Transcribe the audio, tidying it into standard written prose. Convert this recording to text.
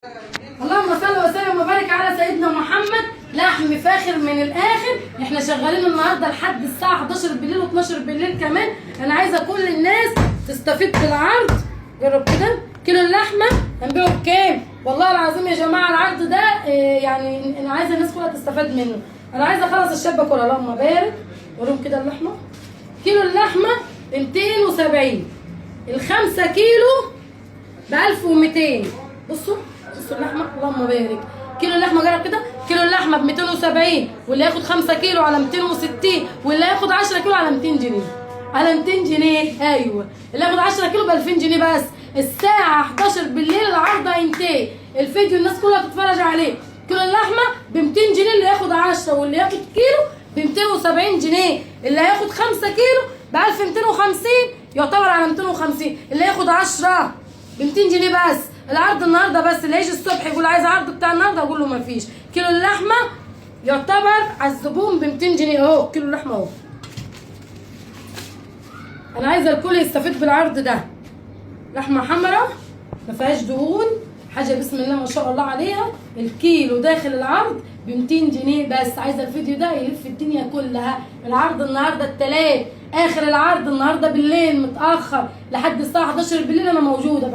اللهم صل وسلم وبارك على سيدنا محمد. لحم فاخر من الاخر. احنا شغالين النهارده لحد الساعه 11 بالليل و12 بالليل كمان. انا عايزه كل الناس تستفيد بالعرض. جرب كده كيلو اللحمه هنبيعه بكام؟ والله العظيم يا جماعه العرض ده يعني انا عايزه الناس كلها تستفاد منه. انا عايزه اخلص الشبكه كلها. اللهم بارك. وريهم كده اللحمه. كيلو اللحمه ب 270. ال5 كيلو ب 1200. بصوا اللحمه. اللهم بارك. كيلو اللحمه جرب كده. كيلو اللحمه ب 270 واللي ياخد 5 كيلو على 260 واللي ياخد 10 كيلو على 200 جنيه. على 200 جنيه ايوه. اللي ياخد 10 كيلو ب 2000 جنيه بس. الساعه 11 بالليل العرض هينتهي. الفيديو الناس كلها تتفرج عليه. كيلو اللحمه ب 200 جنيه اللي ياخد 10 واللي ياخد كيلو ب 270 جنيه. اللي هياخد 5 كيلو ب 1250 يعتبر على 250. اللي ياخد 10 ب 200 جنيه بس. العرض النهارده بس. اللي يجي الصبح يقول عايز عرض بتاع النهارده اقول له مفيش. كيلو اللحمه يعتبر على الزبون ب 200 جنيه اهو. كيلو اللحمه اهو. انا عايزه الكل يستفيد بالعرض ده. لحمه حمراء ما فيهاش دهون. حاجه بسم الله ما شاء الله عليها. الكيلو داخل العرض ب 200 جنيه بس. عايزه الفيديو ده يلف الدنيا كلها. العرض النهارده التلات اخر العرض النهارده بالليل متاخر لحد الساعه 11 بالليل انا موجوده.